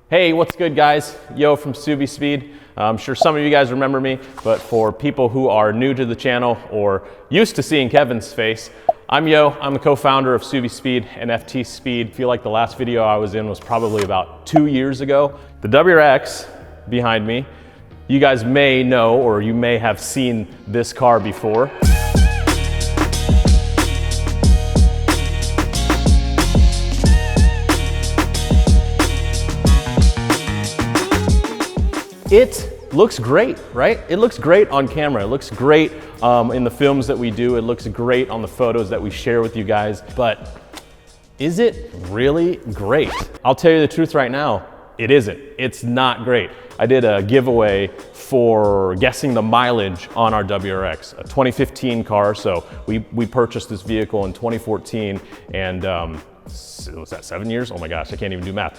Hey, what's good guys? Yo from SubiSpeed. I'm sure some of you guys remember me, but for people who are new to the channel or used to seeing Kevin's face, I'm Yo. I'm the co-founder of SubiSpeed and FT Speed. I feel like the last video I was in was probably about 2 years ago. The WRX behind me, you guys may know or you may have seen this car before. It looks great, right? It looks great on camera. It looks great in the films that we do. It looks great on the photos that we share with you guys. But is it really great? I'll tell you the truth right now, it isn't. It's not great. I did a giveaway for guessing the mileage on our WRX, a 2015 car. So we purchased this vehicle in 2014 and was that 7 years? Oh my gosh, I can't even do math.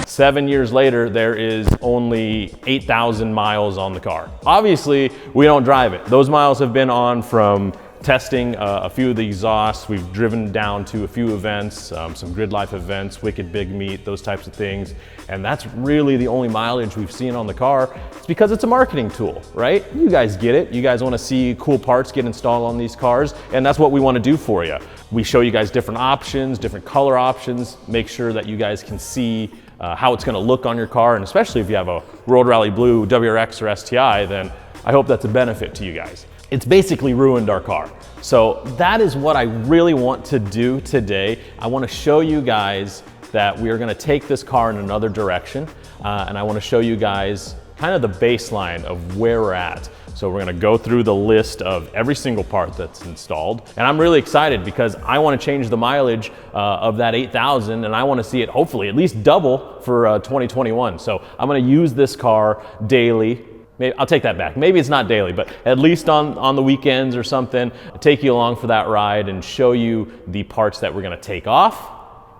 7 years later, there is only 8,000 miles on the car. Obviously, we don't drive it. Those miles have been on from testing a few of the exhausts. We've driven down to a few events, some grid life events, Wicked Big Meet, those types of things. And that's really the only mileage we've seen on the car. It's because it's a marketing tool, right? You guys get it. You guys want to see cool parts get installed on these cars, and that's what we want to do for you. We show you guys different options, different color options, make sure that you guys can see how it's going to look on your car, and especially if you have a World Rally Blue WRX or STI, then I hope that's a benefit to you guys. It's basically ruined our car. So that is what I really want to do today. I want to show you guys that we are going to take this car in another direction, and I want to show you guys kind of the baseline of where we're at. So we're gonna go through the list of every single part that's installed. And I'm really excited because I wanna change the mileage of that 8,000, and I wanna see it hopefully at least double for 2021. So I'm gonna use this car daily. Maybe, I'll take that back. Maybe it's not daily, but at least on the weekends or something, I'll take you along for that ride and show you the parts that we're gonna take off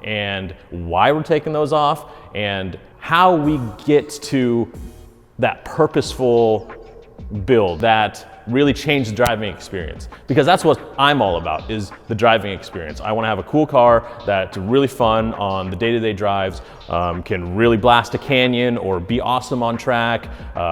and why we're taking those off and how we get to that purposeful build that really changed the driving experience, because that's what I'm all about, is the driving experience. I want to have a cool car that's really fun on the day-to-day drives, can really blast a canyon or be awesome on track,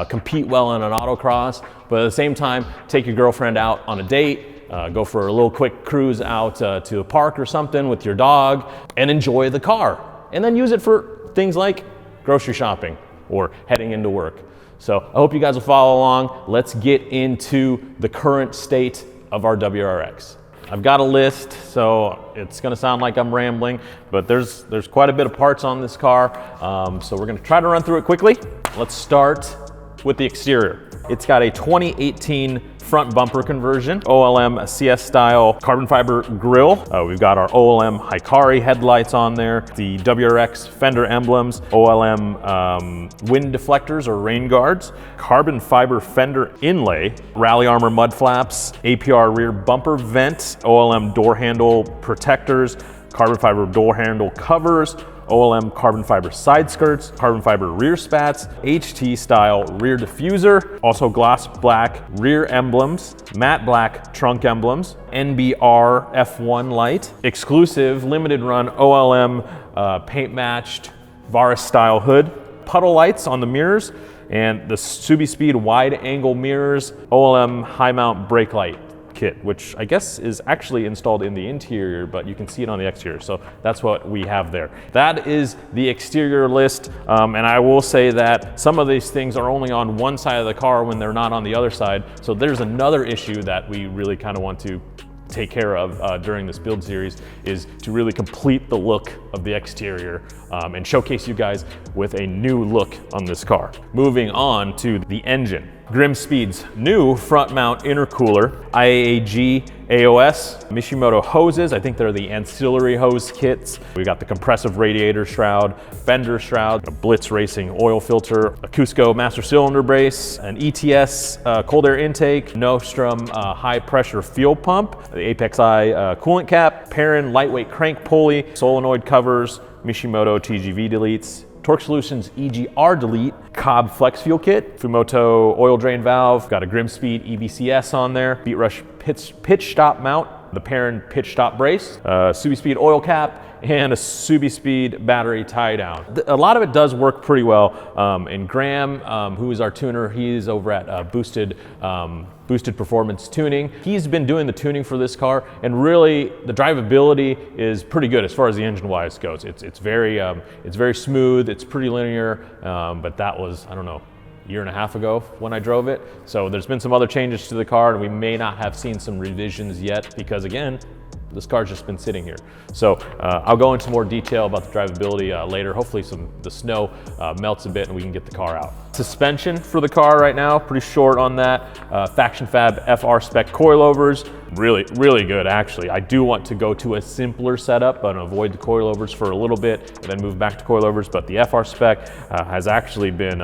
compete well in an autocross, but at the same time take your girlfriend out on a date, go for a little quick cruise out to a park or something with your dog and enjoy the car, and then use it for things like grocery shopping or heading into work. So I hope you guys will follow along. Let's get into the current state of our WRX. I've got a list, so it's gonna sound like I'm rambling, but there's quite a bit of parts on this car. So we're gonna try to run through it quickly. Let's start with the exterior. It's got a 2018 front bumper conversion, OLM CS style carbon fiber grille. We've got our OLM Hikari headlights on there, the WRX fender emblems, OLM wind deflectors or rain guards, carbon fiber fender inlay, rally armor mud flaps, APR rear bumper vent, OLM door handle protectors, carbon fiber door handle covers, OLM carbon fiber side skirts, carbon fiber rear spats, HT style rear diffuser, also gloss black rear emblems, matte black trunk emblems, NBR F1 light, exclusive limited run OLM paint matched Varis style hood, puddle lights on the mirrors, and the SubiSpeed wide angle mirrors, OLM high mount brake light kit, which I guess is actually installed in the interior, but you can see it on the exterior. So that's what we have there. That is the exterior list. And I will say that some of these things are only on one side of the car when they're not on the other side. So there's another issue that we really kind of want to take care of during this build series, is to really complete the look of the exterior and showcase you guys with a new look on this car. Moving on to the engine. Grimspeed's new front mount intercooler, IAAG AOS, Mishimoto hoses. I think they're the ancillary hose kits. We got the compressive radiator shroud, fender shroud, a Blitz Racing oil filter, a Cusco master cylinder brace, an ETS cold air intake, Nostrum high pressure fuel pump, the Apex I coolant cap, Perrin lightweight crank pulley, solenoid covers, Mishimoto TGV deletes, Torque Solutions EGR delete, Cobb flex fuel kit, Fumoto oil drain valve, got a Grimspeed EBCS on there, Beat Rush pitch stop mount, the Perrin pitch stop brace, SubiSpeed oil cap, and a SubiSpeed battery tie down. A lot of it does work pretty well. And Graham, who is our tuner, he's over at Boosted Performance Tuning. He's been doing the tuning for this car, and really the drivability is pretty good as far as the engine-wise goes. It's very smooth, it's pretty linear, but that was, I don't know, a year and a half ago when I drove it. So there's been some other changes to the car, and we may not have seen some revisions yet because, again, this car's just been sitting here. So I'll go into more detail about the drivability later. Hopefully the snow melts a bit and we can get the car out. Suspension for the car right now, pretty short on that. Faction Fab FR spec coilovers, really good actually. I do want to go to a simpler setup and avoid the coilovers for a little bit and then move back to coilovers, but the FR spec has actually been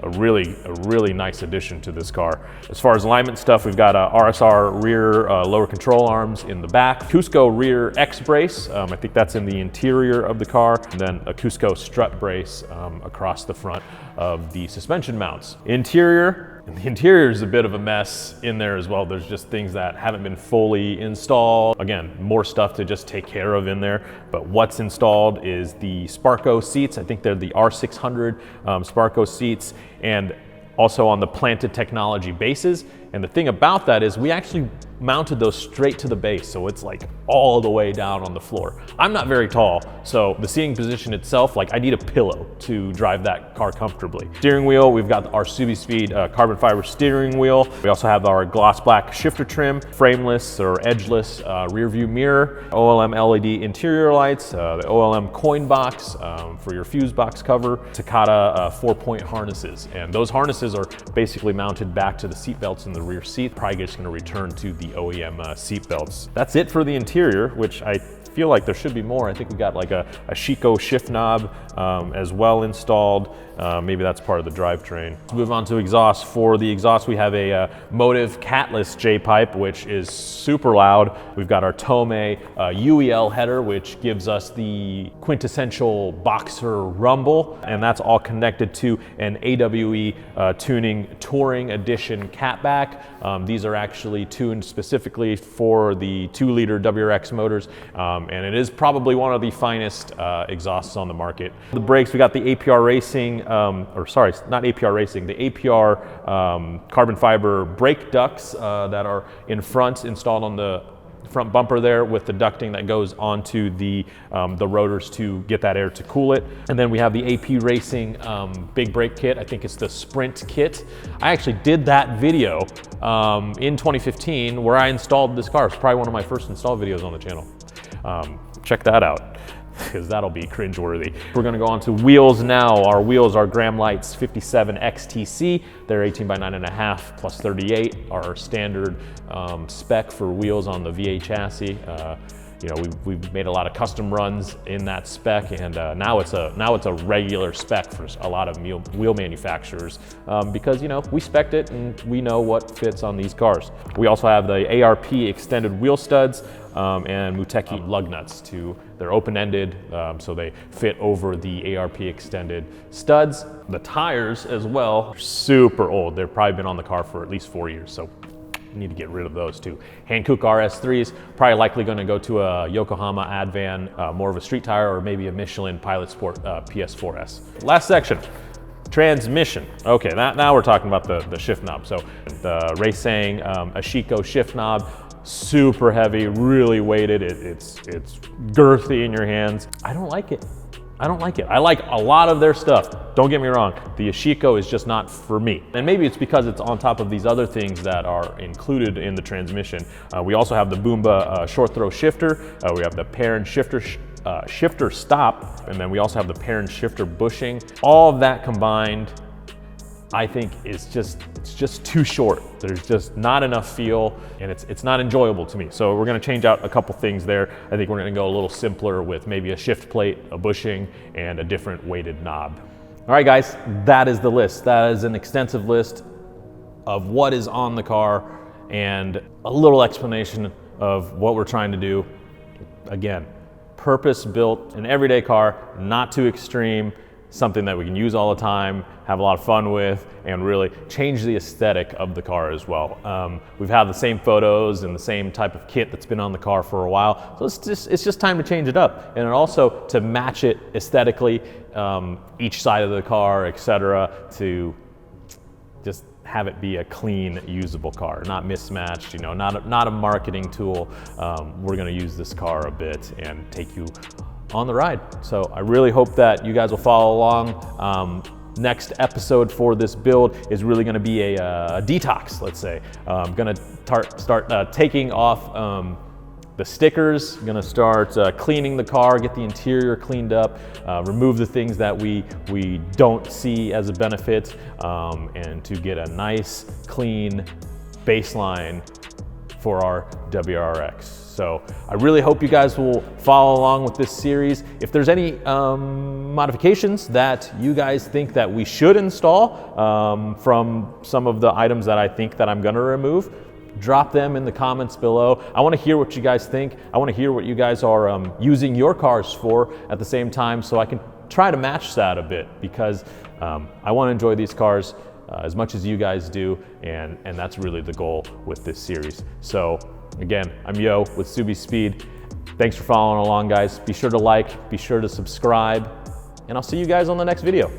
a really nice addition to this car. As far as alignment stuff, we've got a RSR rear lower control arms in the back, Cusco rear X brace, I think that's in the interior of the car, and then a Cusco strut brace across the front of the suspension mounts. Interior, and the interior is a bit of a mess in there as well. There's just things that haven't been fully installed. Again, more stuff to just take care of in there, but what's installed is the Sparco seats. I think they're the R600 Sparco seats, and also on the planted technology bases. And the thing about that is we actually mounted those straight to the base, so it's like all the way down on the floor. I'm not very tall, so the seating position itself, like I need a pillow to drive that car comfortably. Steering wheel, we've got our SubiSpeed carbon fiber steering wheel. We also have our gloss black shifter trim, frameless or edgeless rear view mirror, OLM LED interior lights, the OLM coin box for your fuse box cover, Takata 4-point harnesses. And those harnesses are basically mounted back to the seat belts in the rear seat. Probably just gonna return to the OEM seat belts. That's it for the interior, which I feel like there should be more. I think we got like a Chico shift knob as well installed. Maybe that's part of the drivetrain. Let's move on to exhaust. For the exhaust, we have a Motive catless J-pipe, which is super loud. We've got our Tomei UEL header, which gives us the quintessential boxer rumble, and that's all connected to an AWE Tuning Touring Edition catback. These are actually tuned specifically for the 2-liter WRX motors, and it is probably one of the finest exhausts on the market. The brakes, we got the APR Racing, or sorry, not APR Racing, the APR carbon fiber brake ducts that are in front, installed on the front bumper there with the ducting that goes onto the rotors to get that air to cool it. And then we have the AP Racing big brake kit. I think it's the Sprint kit. I actually did that video in 2015 where I installed this car. It's probably one of my first install videos on the channel. Check that out, because that'll be cringeworthy. We're gonna go on to wheels now. Our wheels are Graham Lights 57 XTC. They're 18 by 9.5 plus 38, our standard spec for wheels on the V8 chassis. You know, we've made a lot of custom runs in that spec, and now it's a regular spec for a lot of wheel manufacturers because, you know, we spec'd it and we know what fits on these cars. We also have the ARP extended wheel studs and Muteki lug nuts. They're open-ended, so they fit over the ARP extended studs. The tires as well are super old. They've probably been on the car for at least 4 years, so need to get rid of those too. Hankook RS3s, probably likely going to go to a Yokohama Advan, more of a street tire, or maybe a Michelin Pilot Sport PS4S. Last section, transmission. Okay, now we're talking about the shift knob. So the Racing Ashiko shift knob, super heavy, really weighted. It's girthy in your hands. I don't like it. I like a lot of their stuff. Don't get me wrong. The Ashiko is just not for me. And maybe it's because it's on top of these other things that are included in the transmission. We also have the Boomba short throw shifter. We have the pair and shifter stop. And then we also have the pair and shifter bushing. All of that combined, I think it's just too short. There's just not enough feel, and it's not enjoyable to me. So we're gonna change out a couple things there. I think we're gonna go a little simpler with maybe a shift plate, a bushing, and a different weighted knob. All right, guys, that is the list. That is an extensive list of what is on the car and a little explanation of what we're trying to do. Again, purpose-built, an everyday car, not too extreme, something that we can use all the time, have a lot of fun with, and really change the aesthetic of the car as well. We've had the same photos and the same type of kit that's been on the car for a while, so it's just time to change it up, and also to match it aesthetically, each side of the car, etc., to just have it be a clean, usable car, not mismatched, you know, not a marketing tool. We're gonna use this car a bit and take you on the ride. So I really hope that you guys will follow along. Next episode for this build is really gonna be a detox, let's say. I'm gonna start taking off the stickers, gonna start cleaning the car, get the interior cleaned up, remove the things that we don't see as a benefit, and to get a nice, clean baseline for our WRX. So I really hope you guys will follow along with this series. If there's any modifications that you guys think that we should install from some of the items that I think that I'm gonna remove, drop them in the comments below. I wanna hear what you guys think. I wanna hear what you guys are using your cars for at the same time, so I can try to match that a bit, because I wanna enjoy these cars as much as you guys do, and that's really the goal with this series. So again, I'm Yo with SubiSpeed. Thanks for following along, guys. Be sure to like, be sure to subscribe, and I'll see you guys on the next video.